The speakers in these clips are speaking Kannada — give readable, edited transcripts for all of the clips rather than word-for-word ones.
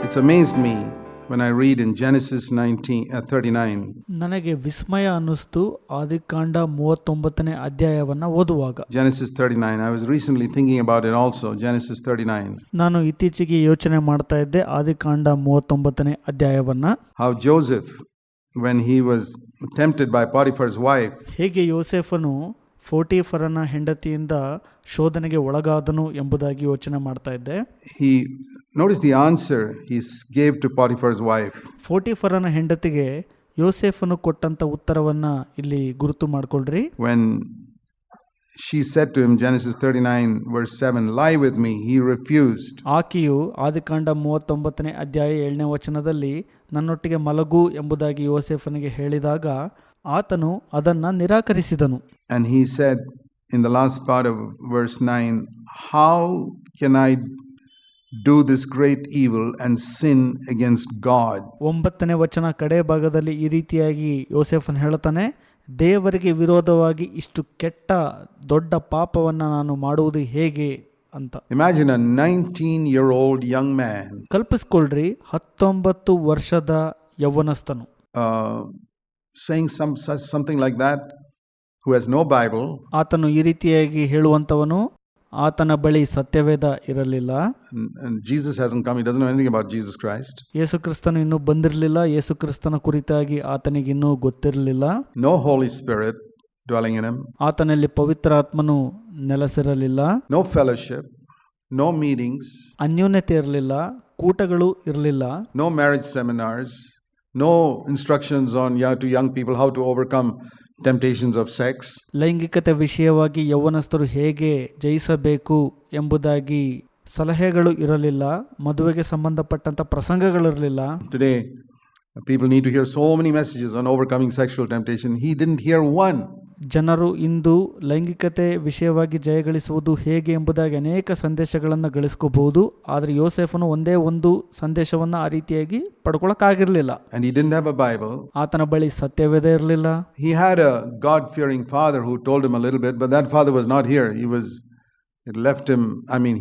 It's amazed me when I read in Genesis 39. ನನಗೆ ವಿಸ್ಮಯ ಅನ್ನಿಸ್ತು ಆದಿಕಾಂಡ 39ನೇ ಅಧ್ಯಾಯವನ್ನ ಓದುವಾಗ. Genesis 39. I was recently thinking about it also. Genesis 39. ನಾನು ಇತ್ತೀಚೆಗೆ ಯೋಚನೆ ಮಾಡ್ತಾ ಇದ್ದೆ ಆದಿಕಾಂಡ 39ನೇ ಅಧ್ಯಾಯವನ್ನ. How Joseph, when he was tempted by Potiphar's wife, ಹೇಗೆ ಯೋಸೇಫನು ಪೋಟಿಫರನ ಹೆಂಡತಿಯಿಂದ ಶೋಧನೆಗೆ ಒಳಗಾದನು ಎಂಬುದಾಗಿ ಯೋಚನೆ ಮಾಡ್ತಾ ಇದ್ದೆ. he noticed the answer he gave to Potiphar's wife. ಪೋಟಿಫರನ ಹೆಂಡತಿಗೆ ಯೋಸೇಫನು ಕೊಟ್ಟಂತ ಉತ್ತರವನ್ನ ಇಲ್ಲಿ ಗುರುತು ಮಾಡ್ಕೊಳ್ರಿ. When she said to him, Genesis 39 verse 7, lie with me, he refused. ಆಕೆಯು ಆದಿಕಾಂಡ 39ನೇ ಅಧ್ಯಾಯ 7ನೇ ವಚನದಲ್ಲಿ ನನ್ನೊಟ್ಟಿಗೆ ಮಲಗು ಎಂಬುದಾಗಿ ಯೋಸೇಫನಿಗೆ ಹೇಳಿದಾಗ ಆತನು ಅದನ್ನ ನಿರಾಕರಿಸಿದನು. And he said in the last part of verse 9, how can I do this great evil and sin against God? 9ನೇ ವಚನ ಕಡೆ ಭಾಗದಲ್ಲಿ ಈ ರೀತಿಯಾಗಿ ಯೋಸೇಫನ್ ಹೇಳ್ತಾನೆ, ದೇವರಿಗೆ ವಿರೋಧವಾಗಿ ಇಷ್ಟು ಕೆಟ್ಟ ದೊಡ್ಡ ಪಾಪವನ್ನ ನಾನು ಮಾಡುವುದು ಹೇಗೆ ಅಂತ. Imagine a 19-year-old young man. ಕಲ್ಪಿಸಿಕೊಳ್ಳ್ರಿ 19 ವರ್ಷದ ಯೌವನಸ್ಥನು saying something like that, who has no Bible. ಆತನು ಈ ರೀತಿಯಾಗಿ ಹೇಳುವಂತವನು ಆತನ ಬಳಿ ಸತ್ಯವೇದ ಇರಲಿಲ್ಲ. And Jesus hasn't come, he doesn't know anything about Jesus Christ. ಯೇಸು ಕ್ರಿಸ್ತನು ಇನ್ನೂ ಬಂದಿರಲಿಲ್ಲ, ಯೇಸು ಕ್ರಿಸ್ತನ ಕುರಿತಾಗಿ ಆತನಿಗೆ ಇನ್ನೂ ಗೊತ್ತಿರಲಿಲ್ಲ. No Holy Spirit dwelling in him. ಆತನಲ್ಲಿ ಪವಿತ್ರಾತ್ಮನು ನೆಲೆಸಿರಲಿಲ್ಲ. No fellowship, no meetings, ಅನ್ಯೋನ್ಯತೆ ಇರಲಿಲ್ಲ, ಕೂಟಗಳು ಇರಲಿಲ್ಲ. No marriage seminars, no instructions on to young people how to overcome temptations of sex. ಲೈಂಗಿಕತೆ ವಿಷಯವಾಗಿ ಯೌವನಸ್ಥರು ಹೇಗೆ ಜಯಿಸಬೇಕು ಎಂಬುದಾಗಿ ಸಲಹೆಗಳು ಇರಲಿಲ್ಲ. ಮದುವೆಗೆ ಸಂಬಂಧಪಟ್ಟಂತ ಪ್ರಸಂಗಗಳಿರಲಿಲ್ಲ. Today people need to hear so many messages on overcoming sexual temptation. He didn't hear one. ಜನರು ಇಂದು ಲೈಂಗಿಕತೆ ವಿಷಯವಾಗಿ ಜಯಗಳಿಸುವುದು ಹೇಗೆ ಎಂಬುದಾಗಿ ಅನೇಕ ಸಂದೇಶಗಳನ್ನು ಗಳಿಸ್ಕೋಬಹುದು. ಆದರೆ ಯೋಸೇಫನು ಒಂದೇ ಒಂದು ಸಂದೇಶವನ್ನ ಆ ರೀತಿಯಾಗಿ ಪಡ್ಕೊಳಕ್ಕಾಗಿರ್ಲಿಲ್ಲ. And he didn't have a Bible. ಆತನ ಬಳಿ ಸತ್ಯವೇದ ಇರಲಿಲ್ಲ. He had a God-fearing father who told him a little bit, but that father was not here. It left him. I mean,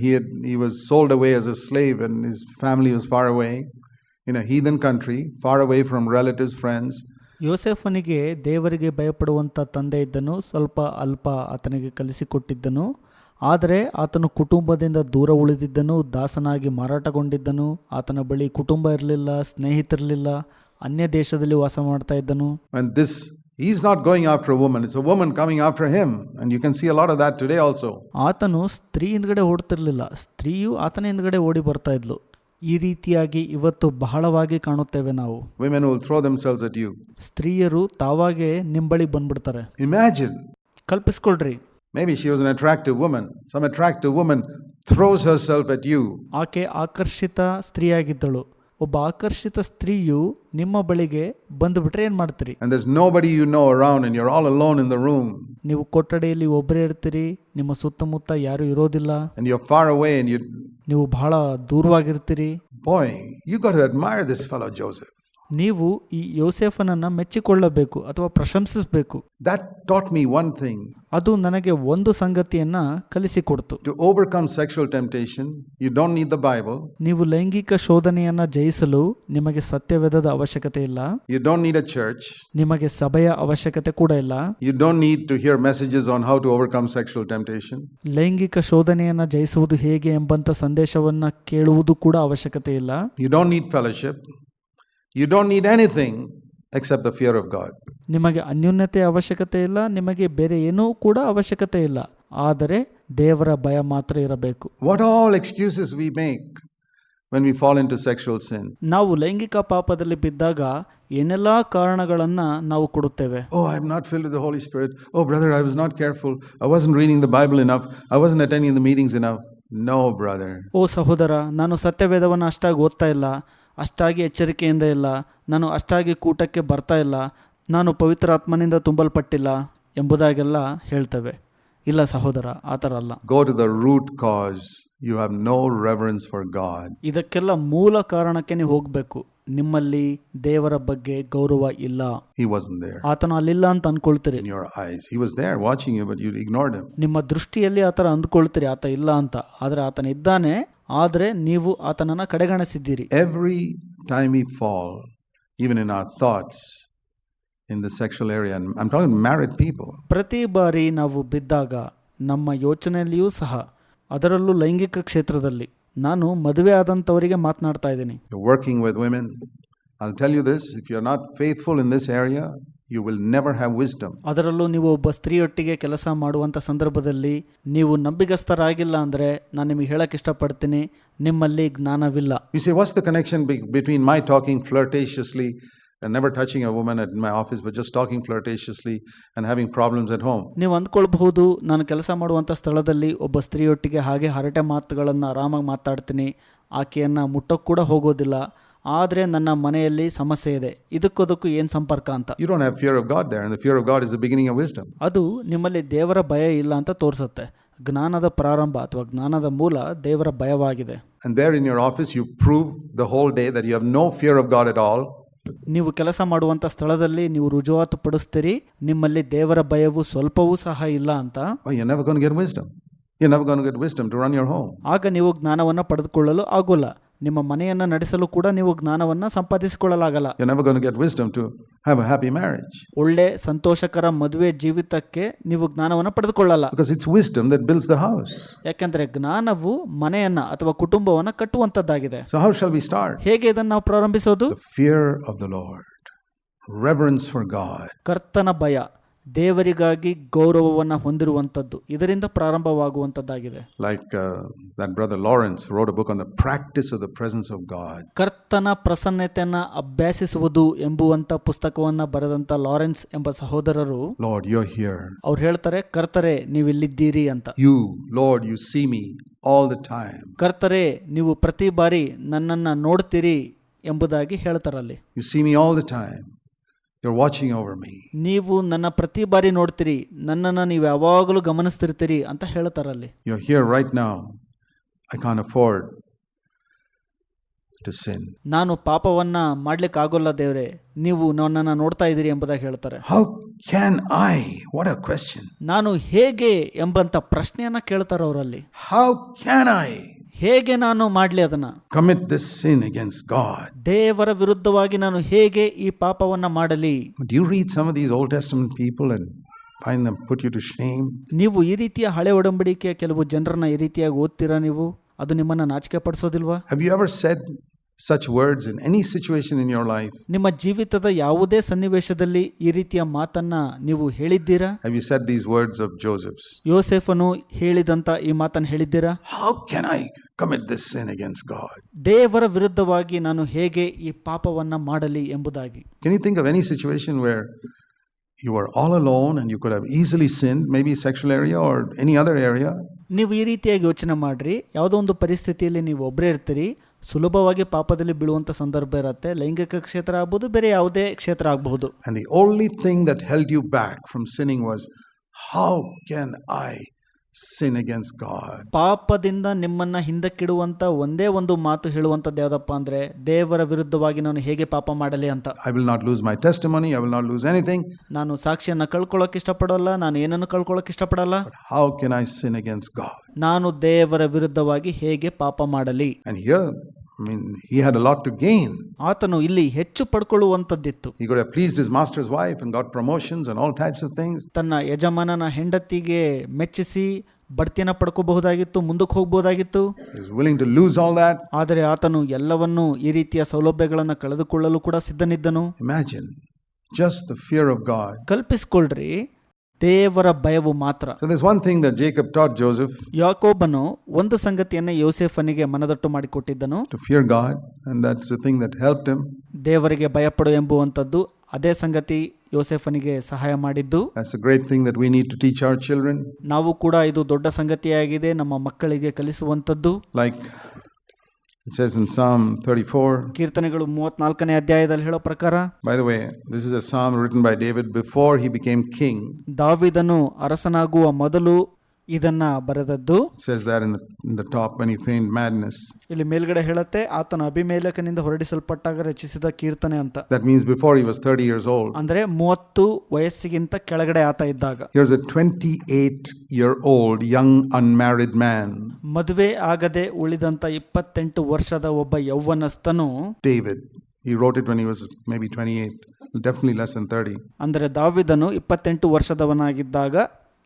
he was sold away as a slave, and his family was far away in a heathen country, far away from relatives, friends. ಯೋಸೇಫನಿಗೆ ದೇವರಿಗೆ ಭಯಪಡುವಂಥ ತಂದೆ ಇದ್ದನು, ಸ್ವಲ್ಪ ಅಲ್ಪ ಆತನಿಗೆ ಕಲಿಸಿಕೊಟ್ಟಿದ್ದನು. ಆದರೆ ಆತನು ಕುಟುಂಬದಿಂದ ದೂರ ಉಳಿದಿದ್ದನು, ದಾಸನಾಗಿ ಮಾರಾಟಗೊಂಡಿದ್ದನು. ಆತನ ಬಳಿ ಕುಟುಂಬ ಇರಲಿಲ್ಲ, ಸ್ನೇಹಿತರಿರಲಿಲ್ಲ, ಅನ್ಯ ದೇಶದಲ್ಲಿ ವಾಸ ಮಾಡ್ತಾ ಇದ್ದನು. And he's not going after a woman, it's a woman coming after him, and you can see a lot of that today also. ಆತನು ಸ್ತ್ರೀ ಹಿಂದ್ಗಡೆ ಓಡ್ತಿರ್ಲಿಲ್ಲ, ಸ್ತ್ರೀಯು ಆತನ ಹಿಂದ್ಗಡೆ ಓಡಿ ಬರ್ತಾ ಇದ್ಲು. ಈ ರೀತಿಯಾಗಿ ಇವತ್ತು ಬಹಳವಾಗಿ ಕಾಣುತ್ತೇವೆ ನಾವು. Women will throw themselves at you. ಸ್ತ್ರೀಯರು ತಾವಾಗೆ ನಿಂಬಳಿ ಬಂದ್ಬಿಡ್ತಾರೆ. Imagine. ಕಲ್ಪಿಸ್ಕೊಳ್ರಿ. Maybe she was an attractive woman. Some attractive woman throws herself at you. ಆಕೆ ಆಕರ್ಷಿತ ಸ್ತ್ರೀಯಾಗಿದ್ದಳು. ಒಬ್ಬ ಆಕರ್ಷಿತ ಸ್ತ್ರೀಯು ನಿಮ್ಮ ಬಳಿಗೆ ಬಂದುಬಿಟ್ರೆ ಏನ್ ಮಾಡ್ತೀರಿ? And there's nobody you know around and you're all alone in the room. ನೀವು ಕೊಠಡಿಯಲ್ಲಿ ಒಬ್ಬರೇ ಇರ್ತೀರಿ, ನಿಮ್ಮ ಸುತ್ತಮುತ್ತ ಯಾರು ಇರೋದಿಲ್ಲ. And you're far away and ನೀವು ಬಹಳ ದೂರವಾಗಿರ್ತೀರಿ. Boy, you got to admire this fellow Joseph. ನೀವು ಈ ಯೋಸೇಫನನ್ನ ಮೆಚ್ಚಿಕೊಳ್ಳಬೇಕು ಅಥವಾ ಪ್ರಶಂಸಿಸಬೇಕು. That taught me one thing. ಅದು ನನಗೆ ಒಂದು ಸಂಗತಿಯನ್ನ ಕಲಿಸಿಕೊಡ್ತು. To overcome sexual temptation, you don't need the Bible. ನೀವು ಲೈಂಗಿಕ ಶೋಧನೆಯನ್ನ ಜಯಿಸಲು ನಿಮಗೆ ಸತ್ಯವೇದದ ಅವಶ್ಯಕತೆ ಇಲ್ಲ. You don't need a church. ನಿಮಗೆ ಸಭೆಯ ಅವಶ್ಯಕತೆ ಕೂಡ ಇಲ್ಲ. You don't need to hear messages on how to overcome sexual temptation. ಲೈಂಗಿಕ ಶೋಧನೆಯನ್ನ ಜಯಿಸುವುದು ಹೇಗೆ ಎಂಬಂತ ಸಂದೇಶವನ್ನ ಕೇಳುವುದು ಕೂಡ ಅವಶ್ಯಕತೆ ಇಲ್ಲ. You don't need fellowship. You don't need anything except the fear of God. ನಿಮಗೆ ಅನ್ಯೋನ್ಯತೆ ಅವಶ್ಯಕತೆ ಇಲ್ಲ, ನಿಮಗೆ ಬೇರೆ ಏನೂ ಕೂಡ ಅವಶ್ಯಕತೆ ಇಲ್ಲ, ಆದರೆ ದೇವರ ಭಯ ಮಾತ್ರ ಇರಬೇಕು. What all excuses we make when we fall into sexual sin. ನಾವು ಲೈಂಗಿಕ ಪಾಪದಲ್ಲಿ ಬಿದ್ದಾಗ ಏನೆಲ್ಲಾ ಕಾರಣಗಳನ್ನ ನಾವು ಕೊಡುತ್ತೇವೆ. Oh, I am not filled with the Holy Spirit. Oh, brother, I was not careful. I wasn't reading the Bible enough. I wasn't attending the meetings enough. No, brother. ಓ ಸಹೋದರ, ನಾನು ಸತ್ಯವೇದವನ್ನು ಅಷ್ಟಾಗಿ ಓದ್ತಾ ಇಲ್ಲ, ಅಷ್ಟಾಗಿ ಎಚ್ಚರಿಕೆಯಿಂದ ಇಲ್ಲ, ನಾನು ಅಷ್ಟಾಗಿ ಕೂಟಕ್ಕೆ ಬರ್ತಾ ಇಲ್ಲ, ನಾನು ಪವಿತ್ರಾತ್ಮನಿಂದ ತುಂಬಲ್ಪಟ್ಟಿಲ್ಲ ಎಂಬುದಾಗೆಲ್ಲ ಹೇಳ್ತೇವೆ. ಇಲ್ಲ ಸಹೋದರ, ಆ ಥರ ಅಲ್ಲ. Go to the root cause. You have no reverence for God. ಇದಕ್ಕೆಲ್ಲ ಮೂಲ ಕಾರಣಕ್ಕೆ ನೀವು ಹೋಗಬೇಕು. ನಿಮ್ಮಲ್ಲಿ ದೇವರ ಬಗ್ಗೆ ಗೌರವ ಇಲ್ಲ. He wasn't there. ಆತನು ಅಲ್ಲಿಲ್ಲ ಅಂತ ಅನ್ಕೊಳ್ತೀರಿ. In your eyes, he was there watching you, but you ignored him. ನಿಮ್ಮ ದೃಷ್ಟಿಯಲ್ಲಿ ಆತರ ಅಂದ್ಕೊಳ್ತೀರಿ ಆತ ಇಲ್ಲ ಅಂತ, ಆದ್ರೆ ಆತನ ಇದ್ದಾನೆ, ಆದರೆ ನೀವು ಆತನನ್ನು ಕಡೆಗಣಿಸಿದ್ದೀರಿ. Every time we fall, even in our thoughts, in the sexual area, and I'm talking married people, ಪ್ರತಿ ಬಾರಿ ನಾವು ಬಿದ್ದಾಗ ನಮ್ಮ ಯೋಚನೆಯಲ್ಲಿಯೂ ಸಹ, ಅದರಲ್ಲೂ ಲೈಂಗಿಕ ಕ್ಷೇತ್ರದಲ್ಲಿ, ನಾನು ಮದುವೆ ಆದಂಥವರಿಗೆ ಮಾತನಾಡ್ತಾ ಇದ್ದೀನಿ. you're working with women, I'll tell you this, if you're not faithful in this area, you will never have wisdom. ಅದರಲ್ಲೂ ನೀವು ಒಬ್ಬ ಸ್ತ್ರೀಯೊಟ್ಟಿಗೆ ಕೆಲಸ ಮಾಡುವಂಥ ಸಂದರ್ಭದಲ್ಲಿ ನೀವು ನಂಬಿಗಸ್ತರಾಗಿಲ್ಲ ಅಂದರೆ ನಾನು ನಿಮಗೆ ಹೇಳಕ್ಕೆ ಇಷ್ಟಪಡ್ತೀನಿ, ನಿಮ್ಮಲ್ಲಿ ಜ್ಞಾನವಿಲ್ಲ. You say, what's the connection between my talking flirtatiously and never touching a woman at my office, but just talking flirtatiously and having problems at home? ನೀವು ಅಂದ್ಕೊಳ್ಬಹುದು, ನಾನು ಕೆಲಸ ಮಾಡುವಂಥ ಸ್ಥಳದಲ್ಲಿ ಒಬ್ಬ ಸ್ತ್ರೀಯೊಟ್ಟಿಗೆ ಹಾಗೆ ಹರಟೆ ಮಾತುಗಳನ್ನು ಆರಾಮಾಗಿ ಮಾತಾಡ್ತೀನಿ, ಆಕೆಯನ್ನು ಮುಟ್ಟೋಕ್ಕೆ ಕೂಡ ಹೋಗೋದಿಲ್ಲ, ಆದರೆ ನನ್ನ ಮನೆಯಲ್ಲಿ ಸಮಸ್ಯೆ ಇದೆ, ಇದಕ್ಕೂ ಏನು ಸಂಪರ್ಕ ಅಂತ. You don't have fear of God there, and the fear of God is the beginning of wisdom. ಅದು ನಿಮ್ಮಲ್ಲಿ ದೇವರ ಭಯ ಇಲ್ಲ ಅಂತ ತೋರಿಸುತ್ತೆ. ಜ್ಞಾನದ ಪ್ರಾರಂಭ ಅಥವಾ ಜ್ಞಾನದ ಮೂಲ ದೇವರ ಭಯವಾಗಿದೆ. And there in your office, you prove the whole day that you have no fear of God at all. ನೀವು ಕೆಲಸ ಮಾಡುವಂಥ ಸ್ಥಳದಲ್ಲಿ ನೀವು ರುಜುವಾತು ಪಡಿಸ್ತೀರಿ, ನಿಮ್ಮಲ್ಲಿ ದೇವರ ಭಯವು ಸ್ವಲ್ಪವೂ ಸಹ ಇಲ್ಲ ಅಂತ. Oh, you're never going to get wisdom. You're never going to get wisdom to run your home. ಆಗ ನೀವು ಜ್ಞಾನವನ್ನು ಪಡೆದುಕೊಳ್ಳಲು ಆಗೋಲ್ಲ. ನಿಮ್ಮ ಮನೆಯನ್ನು ನಡೆಸಲು ಕೂಡ ನೀವು ಜ್ಞಾನವನ್ನು ಸಂಪಾದಿಸಿಕೊಳ್ಳಲಾಗಲ್ಲ. You're never going to get wisdom to have a happy marriage. ಒಳ್ಳೆ ಸಂತೋಷಕರ ಮದುವೆ ಜೀವಿತಕ್ಕೆ ನೀವು ಜ್ಞಾನವನ್ನು ಪಡೆದುಕೊಳ್ಳಲ್ಲ. Because it's wisdom that builds the house. ಯಾಕೆಂದ್ರೆ ಜ್ಞಾನವು ಮನೆಯನ್ನ ಅಥವಾ ಕುಟುಂಬವನ್ನ ಕಟ್ಟುವಂತದ್ದಾಗಿದೆ. So how shall we start? ಹೇಗೆ ಇದನ್ನು ನಾವು ಪ್ರಾರಂಭಿಸೋದು? The fear of the Lord, reverence for God. ಕರ್ತನ ಭಯ, ದೇವರಿಗಾಗಿ ಗೌರವವನ್ನು ಹೊಂದಿರುವಂಥದ್ದು, ಇದರಿಂದ ಪ್ರಾರಂಭವಾಗುವಂಥದ್ದಾಗಿದೆ. Like that brother Lawrence wrote a book on the practice of the presence of God. ಕರ್ತನ ಪ್ರಸನ್ನತೆಯನ್ನು ಅಭ್ಯಾಸಿಸುವುದು ಎಂಬುವಂಥ ಪುಸ್ತಕವನ್ನು ಬರೆದಂಥ ಲಾರೆನ್ಸ್ ಎಂಬ ಸಹೋದರರು, Lord, you're here. ಅವ್ರು ಹೇಳ್ತಾರೆ, ಕರ್ತರೆ ನೀವಿಲ್ಲಿದ್ದೀರಿ ಅಂತ. You, Lord, you see me all the time. ಕರ್ತರೆ ನೀವು ಪ್ರತಿ ಬಾರಿ ನನ್ನನ್ನು ನೋಡ್ತೀರಿ ಎಂಬುದಾಗಿ ಹೇಳ್ತಾರಲ್ಲಿ. You see me all the time. You're watching over me. ನೀವು ನನ್ನ ಪ್ರತಿ ಬಾರಿ ನೋಡ್ತೀರಿ, ನನ್ನನ್ನು ನೀವು ಯಾವಾಗಲೂ ಗಮನಿಸ್ತಿರ್ತೀರಿ ಅಂತ ಹೇಳ್ತಾರಲ್ಲಿ. You're here right now. I can't afford to sin. ನಾನು ಪಾಪವನ್ನ ಮಾಡ್ಲಿಕ್ಕೆ ಆಗೋಲ್ಲ ದೇವ್ರೆ, ನೀವು ನನ್ನನ್ನು ನೋಡ್ತಾ ಇದ್ದೀರಿ ಎಂಬುದಾಗಿ ಹೇಳ್ತಾರೆ. How can I? What a question. ನಾನು ಹೇಗೆ ಎಂಬಂತ ಪ್ರಶ್ನೆಯನ್ನ ಕೇಳ್ತಾರ ಅವರಲ್ಲಿ. How can I? ಹೇಗೆ ನಾನು ಮಾಡ್ಲಿ ಅದನ್ನ? Commit this sin against God. ದೇವರ ವಿರುದ್ಧವಾಗಿ ನಾನು ಹೇಗೆ ಈ ಪಾಪವನ್ನ ಮಾಡಲಿ? Do you read some of these Old Testament people and find them put you to shame? ನೀವು ಈ ರೀತಿಯ ಹಳೆ ಒಡಂಬಡಿಕೆಯ ಕೆಲವು ಜನರನ್ನ ಈ ರೀತಿಯಾಗಿ ಓದ್ತೀರಾ ನೀವು? ಅದು ನಿಮ್ಮನ್ನ ನಾಚಿಕೆ ಪಡಿಸೋದಿಲ್ವಾ? Have you ever said such words in any situation in your life? ನಿಮ್ಮ ಜೀವಿತದ ಯಾವುದೇ ಸನ್ನಿವೇಶದಲ್ಲಿ ಈ ರೀತಿಯ ಮಾತನ್ನ ನೀವು ಹೇಳಿದ್ದೀರಾ? Have you said these words of Joseph's? ಯೋಸೇಫನು ಹೇಳಿದಂತ ಈ ಮಾತನ್ನು ಹೇಳಿದ್ದೀರಾ? How can I commit this sin against God? ದೇವರ ವಿರುದ್ಧವಾಗಿ ನಾನು ಹೇಗೆ ಈ ಪಾಪವನ್ನ ಮಾಡಲಿ ಎಂಬುದಾಗಿ. Can you think of any situation where you were all alone and you could have easily sinned, maybe sexual area or any other area? ನೀವು ಈ ರೀತಿಯಾಗಿ ಯೋಚನೆ ಮಾಡ್ರಿ, ಯಾವುದೋ ಒಂದು ಪರಿಸ್ಥಿತಿಯಲ್ಲಿ ನೀವು ಒಬ್ಬರೇ ಇರ್ತೀರಿ, ಸುಲಭವಾಗಿ ಪಾಪದಲ್ಲಿ ಬೀಳುವಂಥ ಸಂದರ್ಭ ಇರುತ್ತೆ. ಲೈಂಗಿಕ ಕ್ಷೇತ್ರ ಆಗ್ಬೋದು, ಬೇರೆ ಯಾವುದೇ ಕ್ಷೇತ್ರ ಆಗಬಹುದು. And the only thing that held you back from sinning was, how can I sin against God? ಪಾಪದಿಂದ ನಿಮ್ಮನ್ನ ಹಿಂದಕ್ಕಿಡುವಂತ ಒಂದೇ ಒಂದು ಮಾತು ಹೇಳುವಂಥದ್ದು ಯಾವುದಪ್ಪ ಅಂದ್ರೆ, ದೇವರ ವಿರುದ್ಧವಾಗಿ ನಾನು ಹೇಗೆ ಪಾಪ ಮಾಡಲಿ ಅಂತ. I will not lose my testimony, I will not lose anything. ನಾನು ಸಾಕ್ಷಿಯನ್ನ ಕಳ್ಕೊಳ್ಳೋಕೆ ಇಷ್ಟಪಡಲ್ಲ, ನಾನು ಏನನ್ನು ಕಳ್ಕೊಳ್ಳೋಕೆ ಇಷ್ಟಪಡಲ್ಲ. But how can I sin against God? ನಾನು ದೇವರ ವಿರುದ್ಧವಾಗಿ ಹೇಗೆ ಪಾಪ ಮಾಡಲಿ? And here, he had a lot to gain. ಆತನು ಇಲ್ಲಿ ಹೆಚ್ಚು ಪಡ್ಕೊಳ್ಳುವಂಥದ್ದಿತ್ತು. He could have pleased his master's wife and got promotions and all types of things. ತನ್ನ ಯಜಮಾನನ ಹೆಂಡತಿಗೆ ಮೆಚ್ಚಿಸಿ ಬಡ್ತಿಯನ್ನ ಪಡ್ಕೋಬಹುದಾಗಿತ್ತು, ಮುಂದಕ್ಕೆ ಹೋಗ್ಬೋದಾಗಿತ್ತು. He was willing to lose all that. ಆದರೆ ಆತನು ಎಲ್ಲವನ್ನೂ ಈ ರೀತಿಯ ಸೌಲಭ್ಯಗಳನ್ನು ಕಳೆದುಕೊಳ್ಳಲು ಕೂಡ ಸಿದ್ಧನಿದ್ದನು. Imagine just the fear of God. ಕಲ್ಪಿಸಿಕೊಳ್ಳ್ರಿ, ದೇವರ ಭಯವು ಮಾತ್ರ. So there's one thing that Jacob taught Joseph. ಯಾಕೋಬನು ಒಂದು ಸಂಗತಿಯನ್ನು ಯೋಸೇಫನಿಗೆ ಮನದಟ್ಟು ಮಾಡಿಕೊಟ್ಟಿದ್ದನು. To fear God, and that's the thing that helped him. ದೇವರಿಗೆ ಭಯಪಡು ಎಂಬುವಂಥದ್ದು ಅದೇ ಸಂಗತಿ ಯೋಸೇಫನಿಗೆ ಸಹಾಯ ಮಾಡಿದ್ದು. That's a great thing that we need to teach our children. ನಾವು ಕೂಡ ಇದು ದೊಡ್ಡ ಸಂಗತಿಯಾಗಿದೆ ನಮ್ಮ ಮಕ್ಕಳಿಗೆ ಕಲಿಸುವಂಥದ್ದು. Like it says in Psalm 34. ಕೀರ್ತನೆಗಳು 34ನೇ ಅಧ್ಯಾಯದಲ್ಲಿ ಹೇಳೋ ಪ್ರಕಾರ. By the way, this is a psalm written by David before he became king. ದಾವೀದನು ಅರಸನಾಗುವ ಮೊದಲು ಇದನ್ನ ಬರೆದದ್ದು. It says that in the top, when he feigned madness. ಇಲ್ಲಿ ಮೇಲ್ಗಡೆ ಹೇಳುತ್ತೆ, ಆತನು ಅಭಿಮೇಲಕನಿಂದ ಹೊರಡಿಸಲ್ಪಟ್ಟಾಗ ರಚಿಸಿದ ಕೀರ್ತನೆ ಅಂತ. That means before he was 30 years old. ಅಂದ್ರೆ 30 ವಯಸ್ಸಿಗಿಂತ ಕೆಳಗಡೆ ಆತ ಇದ್ದಾಗ. Here's a 28-year-old young unmarried man. ಮದುವೆ ಆಗದೆ ಉಳಿದಂತ 28 ವರ್ಷದ ಒಬ್ಬ ಯೌವನಸ್ಥನು David. He wrote it when he was maybe 28, definitely less than 30. ಅಂದರೆ ದಾವಿದನು 28 ವರ್ಷದವನಾಗಿದ್ದಾಗ,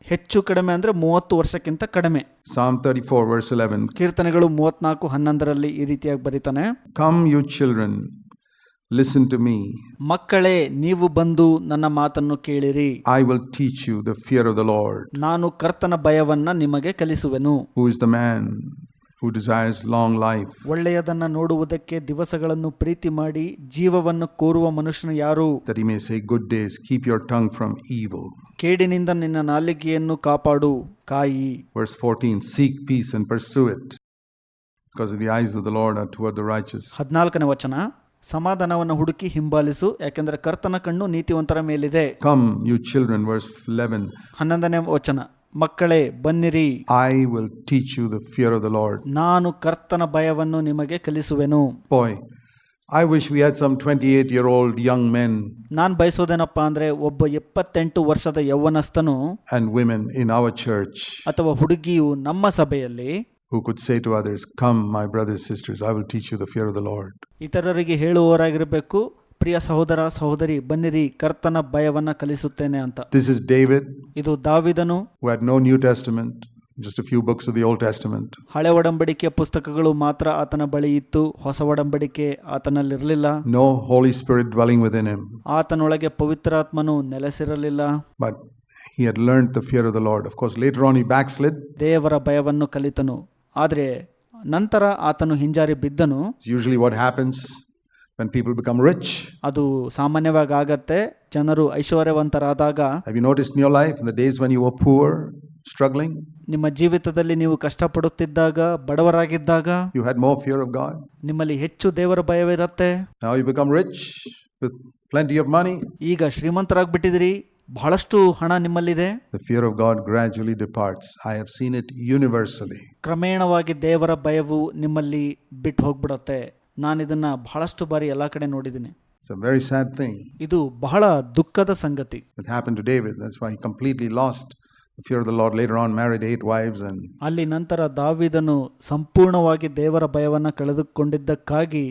ಹೆಚ್ಚು ಕಡಿಮೆ ಅಂದ್ರೆ 30 ವರ್ಷಕ್ಕಿಂತ ಕಡಿಮೆ. Psalm 34 verse 11. ಕೀರ್ತನೆಗಳು 34:11 ಈ ರೀತಿಯಾಗಿ ಬರೀತಾನೆ, Come you children, listen to me. ಮಕ್ಕಳೇ, ನೀವು ಬಂದು ನನ್ನ ಮಾತನ್ನು ಕೇಳಿರಿ. I will teach you the fear of the Lord. ನಾನು ಕರ್ತನ ಭಯವನ್ನ ನಿಮಗೆ ಕಲಿಸುವೆನು. Who is the man who desires long life? ಒಳ್ಳೆಯದನ್ನ ನೋಡುವುದಕ್ಕೆ ದಿವಸಗಳನ್ನು ಪ್ರೀತಿ ಮಾಡಿ ಜೀವವನ್ನು ಕೋರುವ ಮನುಷ್ಯನು ಯಾರು? That he may say good days, keep your tongue from evil. ಕೇಡಿನಿಂದ ನಿನ್ನ ನಾಲಿಗೆಯನ್ನು ಕಾಪಾಡು, ಕಾಯಿ. Verse 14, seek peace and pursue it, because the eyes of the Lord are toward the righteous. 14ನೇ ವಚನ, ಸಮಾಧಾನವನ್ನು ಹುಡುಕಿ ಹಿಂಬಾಲಿಸು, ಯಾಕೆಂದರೆ ಕರ್ತನ ಕಣ್ಣು ನೀತಿವಂತರ ಮೇಲಿದೆ. Come you children, verse 11. 11ನೇ ವಚನ, ಮಕ್ಕಳೇ ಬನ್ನಿರಿ, I will teach you the fear of the Lord. ನಾನು ಕರ್ತನ ಭಯವನ್ನು ನಿಮಗೆ ಕಲಿಸುವೆನು. Boy, I wish we had some 28-year-old young men ನಾನು ಬಯಸೋದೇನಪ್ಪ ಅಂದ್ರೆ ಒಬ್ಬ 28 ವರ್ಷದ ಯೌವನಸ್ಥನು and women in our church ಅಥವಾ ಹುಡುಗಿಯು ನಮ್ಮ ಸಭೆಯಲ್ಲಿ who could say to others, come my brothers sisters, I will teach you the fear of the Lord. ಇತರರಿಗೆ ಹೇಳುವವರಾಗಿರಬೇಕು, ಪ್ರಿಯ ಸಹೋದರ ಸಹೋದರಿ ಬನ್ನಿರಿ, ಕರ್ತನ ಭಯವನ್ನ ಕಲಿಸುತ್ತೇನೆ ಅಂತ. This is David, ಇದು ದಾವಿದನು, who had no New Testament, just a few books of the Old Testament. ಹಳೆ ಒಡಂಬಡಿಕೆಯ ಪುಸ್ತಕಗಳು ಮಾತ್ರ ಆತನ ಬಳಿ ಇತ್ತು, ಹೊಸ ಒಡಂಬಡಿಕೆ ಆತನಲ್ಲಿರಲಿಲ್ಲ. No Holy Spirit dwelling within him. ಆತನೊಳಗೆ ಪವಿತ್ರಾತ್ಮನು ನೆಲೆಸಿರಲಿಲ್ಲ. But he had learned the fear of the Lord. Of course, later on he backslid. ದೇವರ ಭಯವನ್ನು ಕಲಿತನು, ಆದರೆ ನಂತರ ಆತನು ಹಿಂಜಾರಿ ಬಿದ್ದನು. Usually what happens when people become rich. ಅದು ಸಾಮಾನ್ಯವಾಗಿ ಆಗತ್ತೆ, ಜನರು ಐಶ್ವರ್ಯವಂತರಾದಾಗ. Have you noticed in your life, in the days when you were poor, struggling, ನಿಮ್ಮ ಜೀವಿತದಲ್ಲಿ ನೀವು ಕಷ್ಟಪಡುತ್ತಿದ್ದಾಗ, ಬಡವರಾಗಿದ್ದಾಗ, you had more fear of God? ನಿಮ್ಮಲ್ಲಿ ಹೆಚ್ಚು ದೇವರ ಭಯವಿರುತ್ತೆ. Now you become rich with plenty of money. ಈಗ ಶ್ರೀಮಂತರಾಗ್ಬಿಟ್ಟಿದಿರಿ, ಬಹಳಷ್ಟು ಹಣ ನಿಮ್ಮಲ್ಲಿದೆ. The fear of God gradually departs. I have seen it universally. ಕ್ರಮೇಣವಾಗಿ ದೇವರ ಭಯವು ನಿಮ್ಮಲ್ಲಿ ಬಿಟ್ಟು ಹೋಗ್ಬಿಡತ್ತೆ. ನಾನು ಇದನ್ನ ಬಹಳಷ್ಟು ಬಾರಿ ಎಲ್ಲಾ ಕಡೆ ನೋಡಿದ್ದೀನಿ. It's a very sad thing. ಇದು ಬಹಳ ದುಃಖದ ಸಂಗತಿ. It happened to David. That's why he completely lost the fear of the Lord. Later on married 8 wives and ಅಲ್ಲಿ ನಂತರ ದಾವೀದನು ಸಂಪೂರ್ಣವಾಗಿ ದೇವರ ಭಯವನ್ನ ಕಳೆದುಕೊಂಡಿದ್ದಕ್ಕಾಗಿ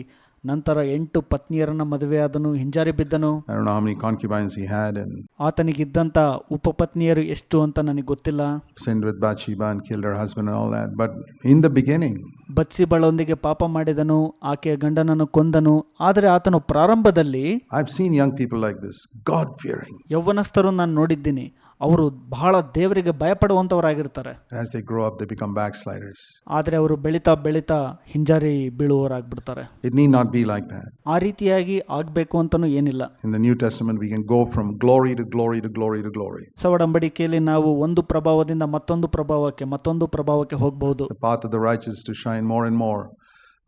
ನಂತರ 8 ಪತ್ನಿಯರನ್ನ ಮದುವೆಯಾದನು, ಹಿಂಜಾರಿ ಬಿದ್ದನು. I don't know how many concubines he had and ಆತನಿಗಿದ್ದಂತ ಉಪಪತ್ನಿಯರು ಎಷ್ಟು ಅಂತ ನನಗೆ ಗೊತ್ತಿಲ್ಲ. sinned with Bathsheba and killed her husband and all that. But in the beginning, ಬತ್ಸಿಬಳೊಂದಿಗೆ ಪಾಪ ಮಾಡಿದನು, ಆಕೆಯ ಗಂಡನನ್ನು ಕೊಂದನು. ಆದರೆ ಆತನು ಪ್ರಾರಂಭದಲ್ಲಿ, I've seen young people like this, God fearing. ಯೌವನಸ್ಥರು ನಾನು ನೋಡಿದ್ದೀನಿ, ಅವರು ಬಹಳ ದೇವರಿಗೆ ಭಯಪಡುವಂತವರಾಗಿರ್ತಾರೆ. As they grow up, they become backsliders. ಆದರೆ ಅವರು ಬೆಳೀತಾ ಬೆಳೀತಾ ಹಿಂಜಾರಿ ಬೀಳುವವರಾಗ್ಬಿಡ್ತಾರೆ. It need not be like that. ಆ ರೀತಿಯಾಗಿ ಆಗ್ಬೇಕು ಅಂತನೂ ಏನಿಲ್ಲ. In the New Testament, we can go from glory to glory to glory to glory. ಹೊಸ ಒಡಂಬಡಿಕೆಯಲ್ಲಿ ನಾವು ಒಂದು ಪ್ರಭಾವದಿಂದ ಮತ್ತೊಂದು ಪ್ರಭಾವಕ್ಕೆ ಹೋಗಬಹುದು. The path of the righteous to shine more and more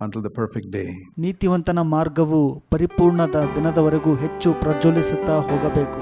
until the perfect day. ನೀತಿವಂತನ ಮಾರ್ಗವು ಪರಿಪೂರ್ಣದ ದಿನದವರೆಗೂ ಹೆಚ್ಚು ಪ್ರಜ್ವಲಿಸುತ್ತಾ ಹೋಗಬೇಕು.